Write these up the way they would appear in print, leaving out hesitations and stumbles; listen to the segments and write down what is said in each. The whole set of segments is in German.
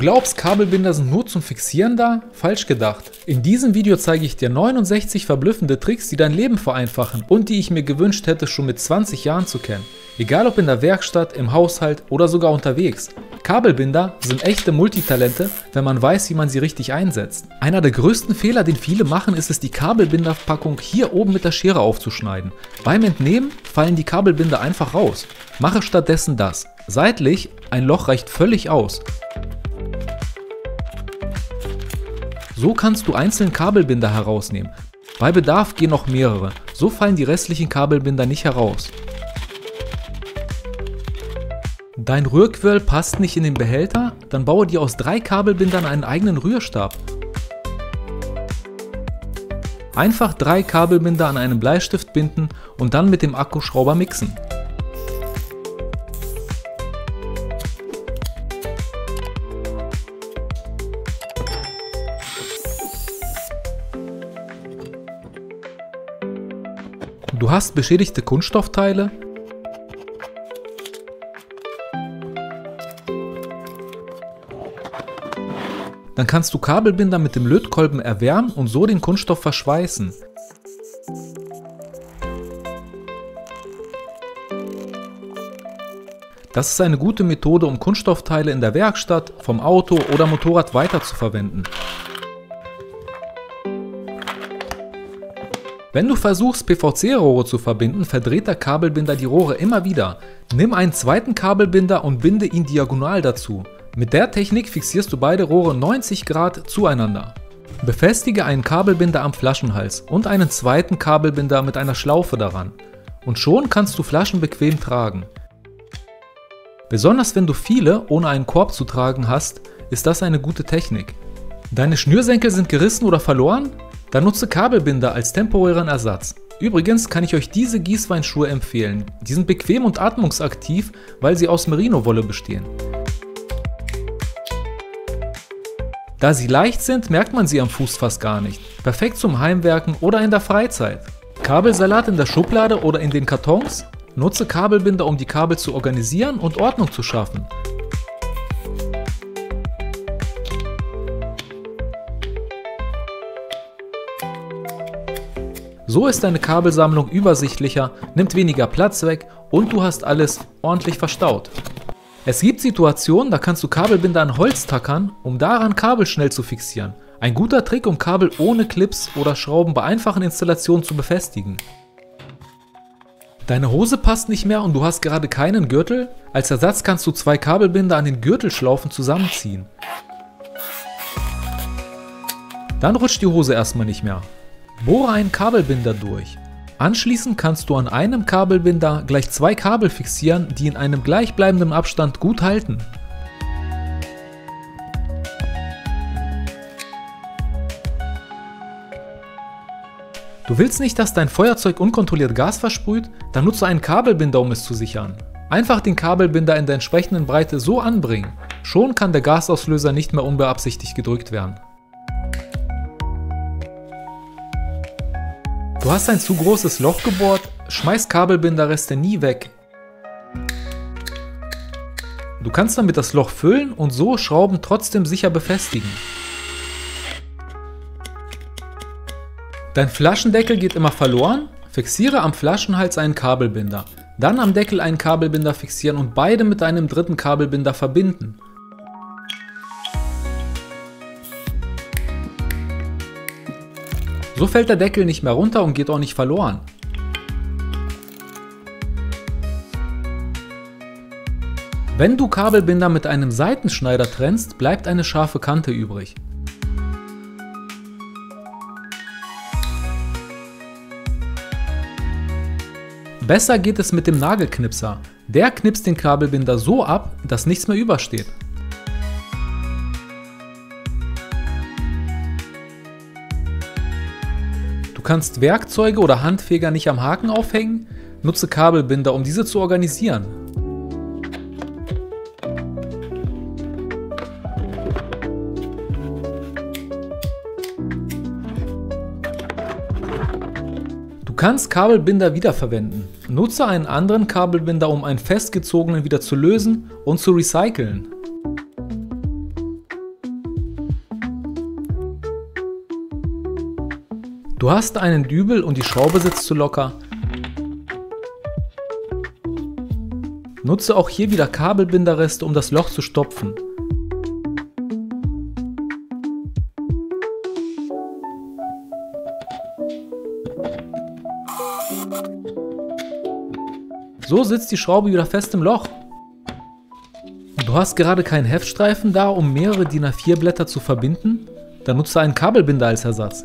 glaubst, Kabelbinder sind nur zum Fixieren da? Falsch gedacht. In diesem Video zeige ich dir 69 verblüffende Tricks, die dein Leben vereinfachen und die ich mir gewünscht hätte, schon mit 20 Jahren zu kennen. Egal ob in der Werkstatt, im Haushalt oder sogar unterwegs. Kabelbinder sind echte Multitalente, wenn man weiß, wie man sie richtig einsetzt. Einer der größten Fehler, den viele machen, ist es, die Kabelbinderpackung hier oben mit der Schere aufzuschneiden. Beim Entnehmen fallen die Kabelbinder einfach raus. Mache stattdessen das. Seitlich, ein Loch reicht völlig aus. So kannst du einzelne Kabelbinder herausnehmen. Bei Bedarf gehen noch mehrere. So fallen die restlichen Kabelbinder nicht heraus. Dein Rührquirl passt nicht in den Behälter? Dann baue dir aus 3 Kabelbindern einen eigenen Rührstab. Einfach 3 Kabelbinder an einen Bleistift binden und dann mit dem Akkuschrauber mixen. Du hast beschädigte Kunststoffteile? Dann kannst du Kabelbinder mit dem Lötkolben erwärmen und so den Kunststoff verschweißen. Das ist eine gute Methode, um Kunststoffteile in der Werkstatt, vom Auto oder Motorrad weiterzuverwenden. Wenn du versuchst, PVC-Rohre zu verbinden, verdreht der Kabelbinder die Rohre immer wieder. Nimm einen zweiten Kabelbinder und binde ihn diagonal dazu. Mit der Technik fixierst du beide Rohre 90 Grad zueinander. Befestige einen Kabelbinder am Flaschenhals und einen zweiten Kabelbinder mit einer Schlaufe daran. Und schon kannst du Flaschen bequem tragen. Besonders wenn du viele ohne einen Korb zu tragen hast, ist das eine gute Technik. Deine Schnürsenkel sind gerissen oder verloren? Dann nutze Kabelbinder als temporären Ersatz. Übrigens kann ich euch diese Gießweinschuhe empfehlen. Die sind bequem und atmungsaktiv, weil sie aus Merino-Wolle bestehen. Da sie leicht sind, merkt man sie am Fuß fast gar nicht. Perfekt zum Heimwerken oder in der Freizeit. Kabelsalat in der Schublade oder in den Kartons? Nutze Kabelbinder, um die Kabel zu organisieren und Ordnung zu schaffen. So ist deine Kabelsammlung übersichtlicher, nimmt weniger Platz weg und du hast alles ordentlich verstaut. Es gibt Situationen, da kannst du Kabelbinder an Holz tackern, um daran Kabel schnell zu fixieren. Ein guter Trick, um Kabel ohne Clips oder Schrauben bei einfachen Installationen zu befestigen. Deine Hose passt nicht mehr und du hast gerade keinen Gürtel? Als Ersatz kannst du 2 Kabelbinder an den Gürtelschlaufen zusammenziehen. Dann rutscht die Hose erstmal nicht mehr. Bohre einen Kabelbinder durch. Anschließend kannst du an einem Kabelbinder gleich 2 Kabel fixieren, die in einem gleichbleibenden Abstand gut halten. Du willst nicht, dass dein Feuerzeug unkontrolliert Gas versprüht? Dann nutze einen Kabelbinder, um es zu sichern. Einfach den Kabelbinder in der entsprechenden Breite so anbringen. Schon kann der Gasauslöser nicht mehr unbeabsichtigt gedrückt werden. Du hast ein zu großes Loch gebohrt, schmeiß Kabelbinderreste nie weg. Du kannst damit das Loch füllen und so Schrauben trotzdem sicher befestigen. Dein Flaschendeckel geht immer verloren? Fixiere am Flaschenhals einen Kabelbinder. Dann am Deckel einen Kabelbinder fixieren und beide mit einem dritten Kabelbinder verbinden. So fällt der Deckel nicht mehr runter und geht auch nicht verloren. Wenn du Kabelbinder mit einem Seitenschneider trennst, bleibt eine scharfe Kante übrig. Besser geht es mit dem Nagelknipser. Der knipst den Kabelbinder so ab, dass nichts mehr übersteht. Du kannst Werkzeuge oder Handfeger nicht am Haken aufhängen? Nutze Kabelbinder, um diese zu organisieren. Du kannst Kabelbinder wiederverwenden. Nutze einen anderen Kabelbinder, um einen festgezogenen wieder zu lösen und zu recyceln. Du hast einen Dübel und die Schraube sitzt zu locker. Nutze auch hier wieder Kabelbinderreste, um das Loch zu stopfen. So sitzt die Schraube wieder fest im Loch. Du hast gerade keinen Heftstreifen da, um mehrere DIN A4 Blätter zu verbinden? Dann nutze einen Kabelbinder als Ersatz.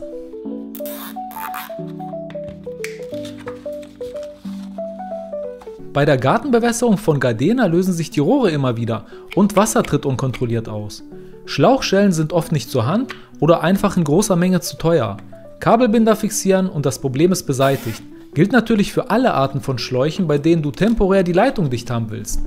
Bei der Gartenbewässerung von Gardena lösen sich die Rohre immer wieder und Wasser tritt unkontrolliert aus. Schlauchschellen sind oft nicht zur Hand oder einfach in großer Menge zu teuer. Kabelbinder fixieren und das Problem ist beseitigt. Gilt natürlich für alle Arten von Schläuchen, bei denen du temporär die Leitung dicht haben willst.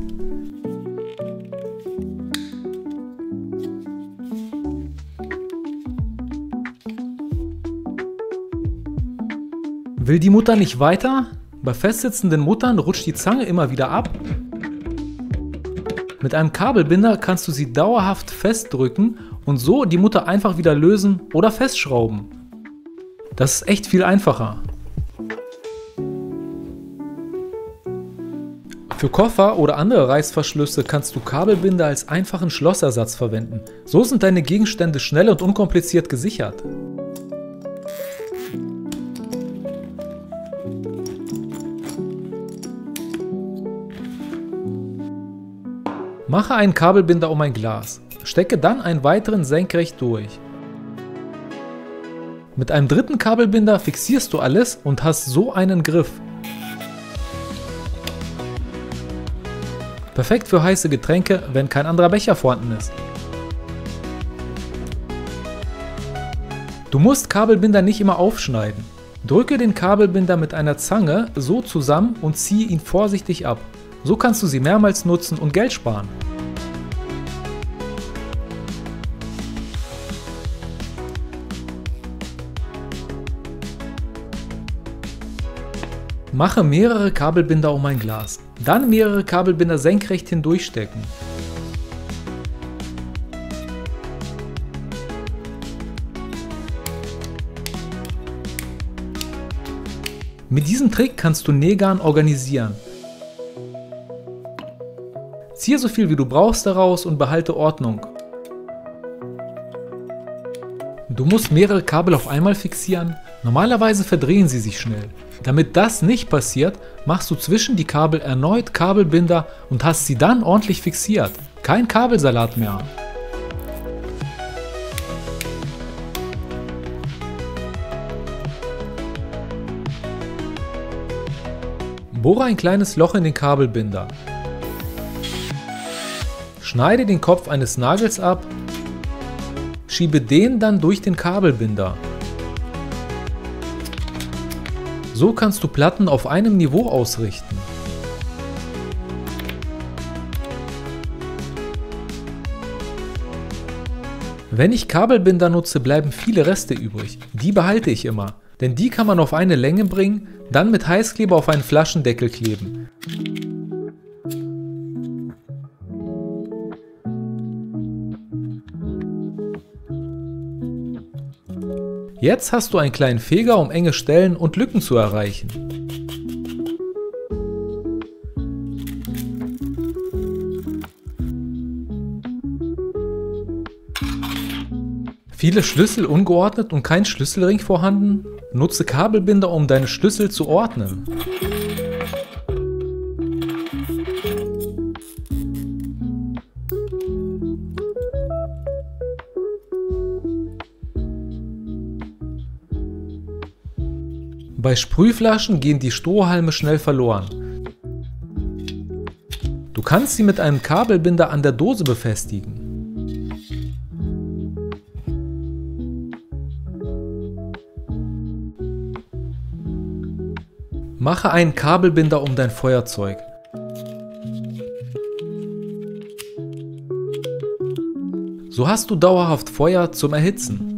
Will die Mutter nicht weiter? Bei festsitzenden Muttern rutscht die Zange immer wieder ab. Mit einem Kabelbinder kannst du sie dauerhaft festdrücken und so die Mutter einfach wieder lösen oder festschrauben. Das ist echt viel einfacher. Für Koffer oder andere Reißverschlüsse kannst du Kabelbinder als einfachen Schlossersatz verwenden. So sind deine Gegenstände schnell und unkompliziert gesichert. Mache einen Kabelbinder um ein Glas. Stecke dann einen weiteren senkrecht durch. Mit einem dritten Kabelbinder fixierst du alles und hast so einen Griff. Perfekt für heiße Getränke, wenn kein anderer Becher vorhanden ist. Du musst Kabelbinder nicht immer aufschneiden. Drücke den Kabelbinder mit einer Zange so zusammen und ziehe ihn vorsichtig ab. So kannst du sie mehrmals nutzen und Geld sparen. Mache mehrere Kabelbinder um ein Glas. Dann mehrere Kabelbinder senkrecht hindurchstecken. Mit diesem Trick kannst du Nähgarn organisieren. Ziehe so viel wie du brauchst daraus und behalte Ordnung. Du musst mehrere Kabel auf einmal fixieren. Normalerweise verdrehen sie sich schnell. Damit das nicht passiert, machst du zwischen die Kabel erneut Kabelbinder und hast sie dann ordentlich fixiert. Kein Kabelsalat mehr. Bohre ein kleines Loch in den Kabelbinder. Schneide den Kopf eines Nagels ab. Schiebe den dann durch den Kabelbinder. So kannst du Platten auf einem Niveau ausrichten. Wenn ich Kabelbinder nutze, bleiben viele Reste übrig. Die behalte ich immer, denn die kann man auf eine Länge bringen, dann mit Heißkleber auf einen Flaschendeckel kleben. Jetzt hast du einen kleinen Feger, um enge Stellen und Lücken zu erreichen. Viele Schlüssel ungeordnet und kein Schlüsselring vorhanden? Nutze Kabelbinder, um deine Schlüssel zu ordnen. Bei Sprühflaschen gehen die Strohhalme schnell verloren. Du kannst sie mit einem Kabelbinder an der Dose befestigen. Mache einen Kabelbinder um dein Feuerzeug. So hast du dauerhaft Feuer zum Erhitzen.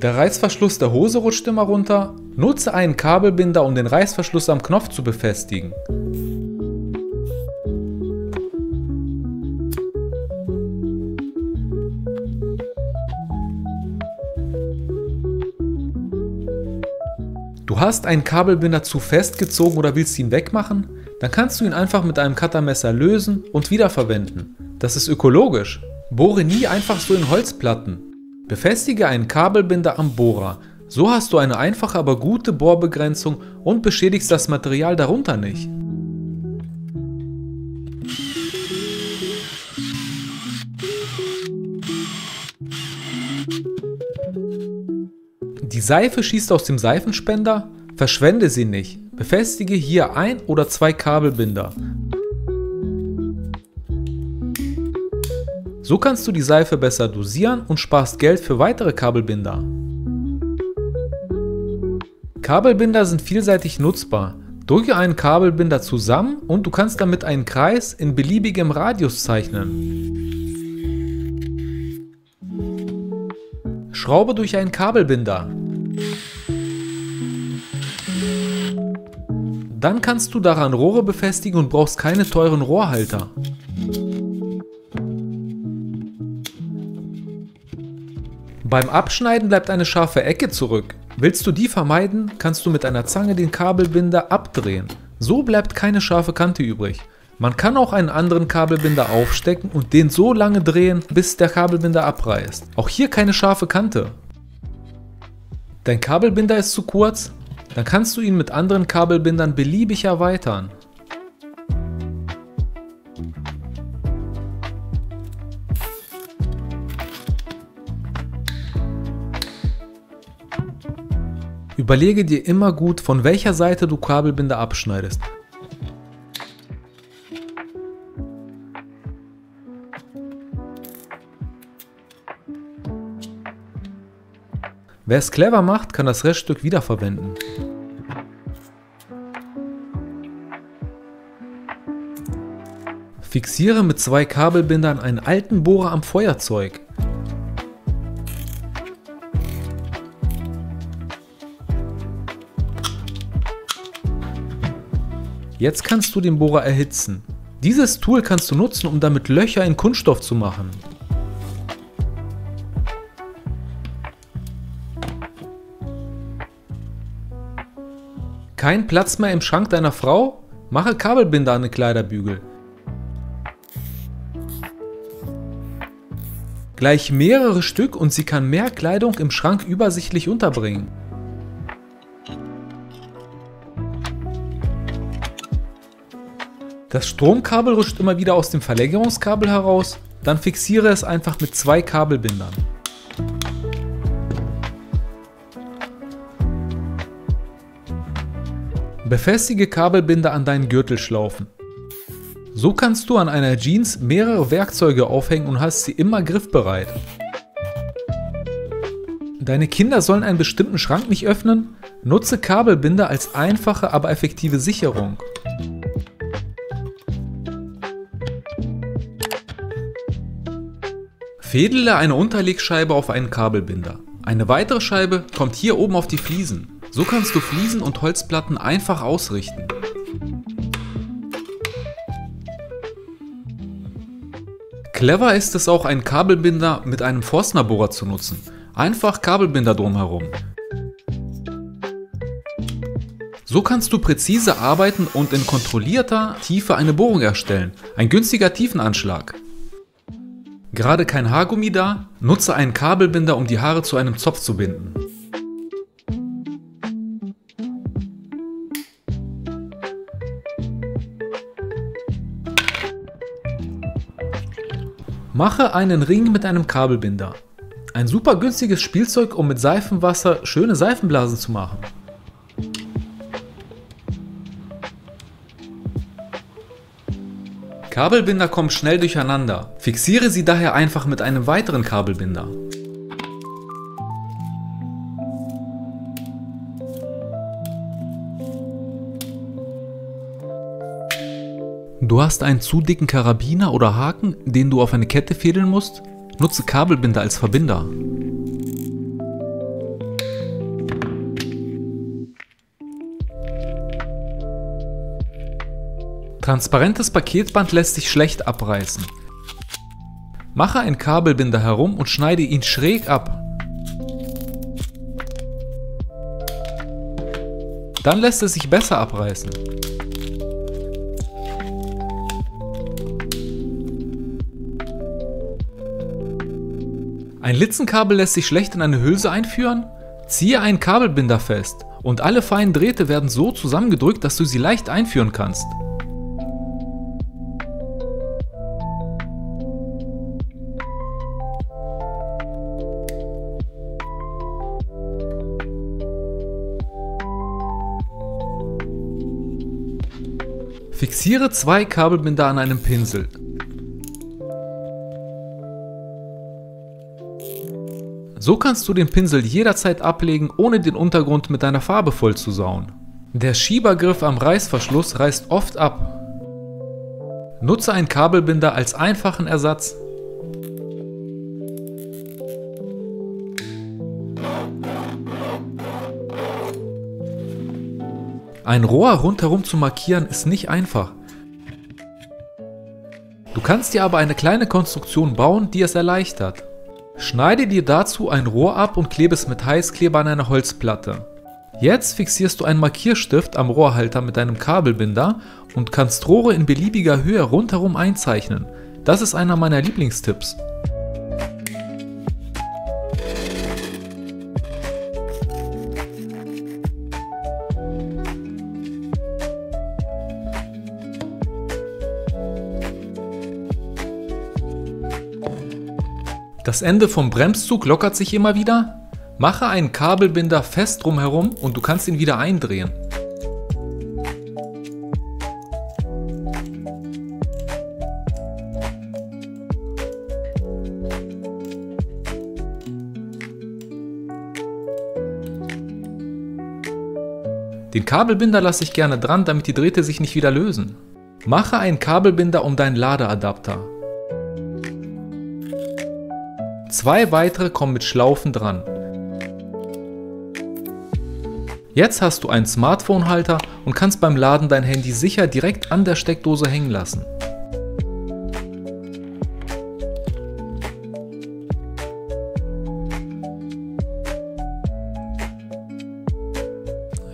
Der Reißverschluss der Hose rutscht immer runter. Nutze einen Kabelbinder, um den Reißverschluss am Knopf zu befestigen. Du hast einen Kabelbinder zu festgezogen oder willst ihn wegmachen? Dann kannst du ihn einfach mit einem Cuttermesser lösen und wiederverwenden. Das ist ökologisch. Bohre nie einfach so in Holzplatten. Befestige einen Kabelbinder am Bohrer. So hast du eine einfache, aber gute Bohrbegrenzung und beschädigst das Material darunter nicht. Die Seife schießt aus dem Seifenspender, verschwende sie nicht. Befestige hier 1 oder 2 Kabelbinder. So kannst du die Seife besser dosieren und sparst Geld für weitere Kabelbinder. Kabelbinder sind vielseitig nutzbar. Drücke einen Kabelbinder zusammen und du kannst damit einen Kreis in beliebigem Radius zeichnen. Schraube durch einen Kabelbinder. Dann kannst du daran Rohre befestigen und brauchst keine teuren Rohrhalter. Beim Abschneiden bleibt eine scharfe Ecke zurück. Willst du die vermeiden, kannst du mit einer Zange den Kabelbinder abdrehen. So bleibt keine scharfe Kante übrig. Man kann auch einen anderen Kabelbinder aufstecken und den so lange drehen, bis der Kabelbinder abreißt. Auch hier keine scharfe Kante. Dein Kabelbinder ist zu kurz? Dann kannst du ihn mit anderen Kabelbindern beliebig erweitern. Überlege dir immer gut, von welcher Seite du Kabelbinder abschneidest. Wer es clever macht, kann das Reststück wiederverwenden. Fixiere mit 2 Kabelbindern einen alten Bohrer am Feuerzeug. Jetzt kannst du den Bohrer erhitzen. Dieses Tool kannst du nutzen, um damit Löcher in Kunststoff zu machen. Kein Platz mehr im Schrank deiner Frau? Mache Kabelbinder an den Kleiderbügel. Gleich mehrere Stück und sie kann mehr Kleidung im Schrank übersichtlich unterbringen. Das Stromkabel rutscht immer wieder aus dem Verlängerungskabel heraus, dann fixiere es einfach mit 2 Kabelbindern. Befestige Kabelbinder an deinen Gürtelschlaufen. So kannst du an einer Jeans mehrere Werkzeuge aufhängen und hast sie immer griffbereit. Deine Kinder sollen einen bestimmten Schrank nicht öffnen? Nutze Kabelbinder als einfache, aber effektive Sicherung. Fädele eine Unterlegscheibe auf einen Kabelbinder. Eine weitere Scheibe kommt hier oben auf die Fliesen. So kannst du Fliesen und Holzplatten einfach ausrichten. Clever ist es auch, einen Kabelbinder mit einem Forstnerbohrer zu nutzen. Einfach Kabelbinder drumherum. So kannst du präzise arbeiten und in kontrollierter Tiefe eine Bohrung erstellen. Ein günstiger Tiefenanschlag. Gerade kein Haargummi da? Nutze einen Kabelbinder, um die Haare zu einem Zopf zu binden. Mache einen Ring mit einem Kabelbinder. Ein super günstiges Spielzeug, um mit Seifenwasser schöne Seifenblasen zu machen. Kabelbinder kommen schnell durcheinander. Fixiere sie daher einfach mit einem weiteren Kabelbinder. Du hast einen zu dicken Karabiner oder Haken, den du auf eine Kette fädeln musst? Nutze Kabelbinder als Verbinder. Transparentes Paketband lässt sich schlecht abreißen. Mache einen Kabelbinder herum und schneide ihn schräg ab. Dann lässt es sich besser abreißen. Ein Litzenkabel lässt sich schlecht in eine Hülse einführen? Ziehe einen Kabelbinder fest und alle feinen Drähte werden so zusammengedrückt, dass du sie leicht einführen kannst. Fixiere 2 Kabelbinder an einem Pinsel. So kannst du den Pinsel jederzeit ablegen, ohne den Untergrund mit deiner Farbe vollzusauen. Der Schiebergriff am Reißverschluss reißt oft ab. Nutze einen Kabelbinder als einfachen Ersatz. Ein Rohr rundherum zu markieren ist nicht einfach. Du kannst dir aber eine kleine Konstruktion bauen, die es erleichtert. Schneide dir dazu ein Rohr ab und klebe es mit Heißkleber an eine Holzplatte. Jetzt fixierst du einen Markierstift am Rohrhalter mit einem Kabelbinder und kannst Rohre in beliebiger Höhe rundherum einzeichnen. Das ist einer meiner Lieblingstipps. Das Ende vom Bremszug lockert sich immer wieder. Mache einen Kabelbinder fest drumherum und du kannst ihn wieder eindrehen. Den Kabelbinder lasse ich gerne dran, damit die Drähte sich nicht wieder lösen. Mache einen Kabelbinder um deinen Ladeadapter. 2 weitere kommen mit Schlaufen dran. Jetzt hast du einen Smartphone-Halter und kannst beim Laden dein Handy sicher direkt an der Steckdose hängen lassen.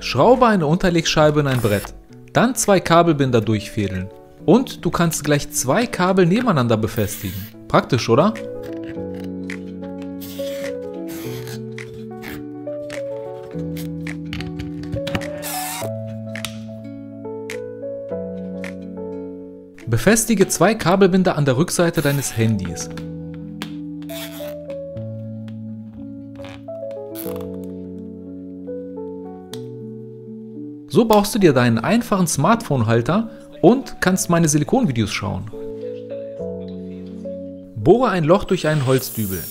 Schraube eine Unterlegscheibe in ein Brett, dann 2 Kabelbinder durchfädeln. Und du kannst gleich 2 Kabel nebeneinander befestigen. Praktisch, oder? Befestige 2 Kabelbinder an der Rückseite deines Handys. So baust du dir deinen einfachen Smartphone-Halter und kannst meine Silikonvideos schauen. Bohre ein Loch durch einen Holzdübel.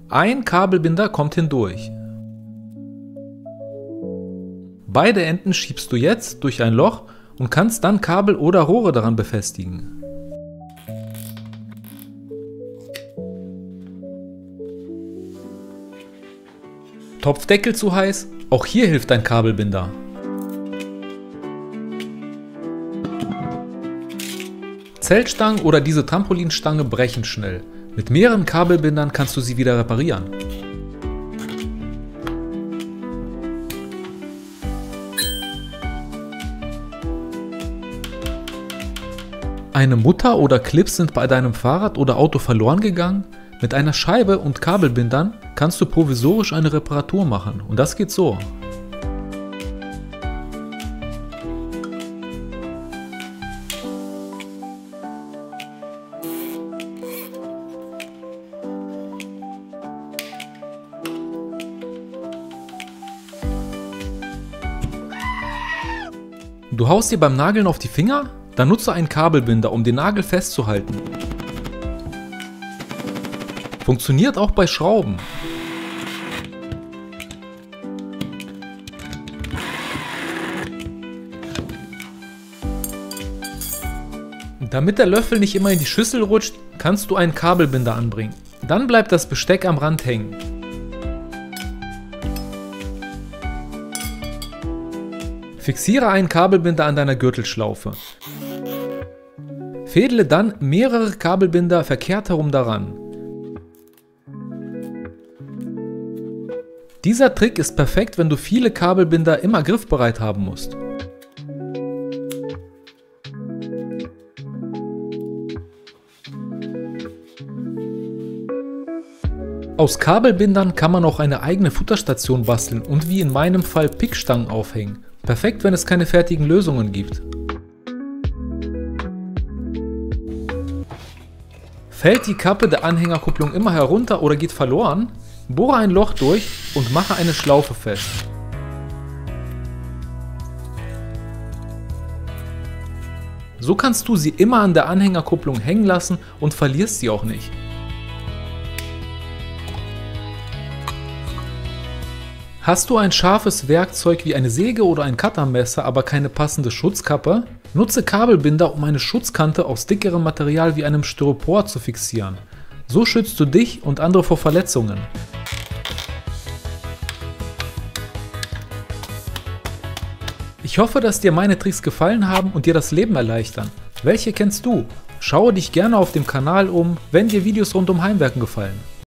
Ein Kabelbinder kommt hindurch. Beide Enden schiebst du jetzt durch ein Loch und kannst dann Kabel oder Rohre daran befestigen. Topfdeckel zu heiß? Auch hier hilft ein Kabelbinder. Zeltstangen oder diese Trampolinstange brechen schnell. Mit mehreren Kabelbindern kannst du sie wieder reparieren. Eine Mutter oder Clips sind bei deinem Fahrrad oder Auto verloren gegangen? Mit einer Scheibe und Kabelbindern kannst du provisorisch eine Reparatur machen und das geht so. Du haust dir beim Nageln auf die Finger? Dann nutze einen Kabelbinder, um den Nagel festzuhalten. Funktioniert auch bei Schrauben. Damit der Löffel nicht immer in die Schüssel rutscht, kannst du einen Kabelbinder anbringen. Dann bleibt das Besteck am Rand hängen. Fixiere einen Kabelbinder an deiner Gürtelschlaufe. Fädele dann mehrere Kabelbinder verkehrt herum daran. Dieser Trick ist perfekt, wenn du viele Kabelbinder immer griffbereit haben musst. Aus Kabelbindern kann man auch eine eigene Futterstation basteln und wie in meinem Fall Pickstangen aufhängen. Perfekt, wenn es keine fertigen Lösungen gibt. Fällt die Kappe der Anhängerkupplung immer herunter oder geht verloren? Bohre ein Loch durch und mache eine Schlaufe fest. So kannst du sie immer an der Anhängerkupplung hängen lassen und verlierst sie auch nicht. Hast du ein scharfes Werkzeug wie eine Säge oder ein Cuttermesser, aber keine passende Schutzkappe? Nutze Kabelbinder, um eine Schutzkante aus dickerem Material wie einem Styropor zu fixieren. So schützt du dich und andere vor Verletzungen. Ich hoffe, dass dir meine Tricks gefallen haben und dir das Leben erleichtern. Welche kennst du? Schaue dich gerne auf dem Kanal um, wenn dir Videos rund um Heimwerken gefallen.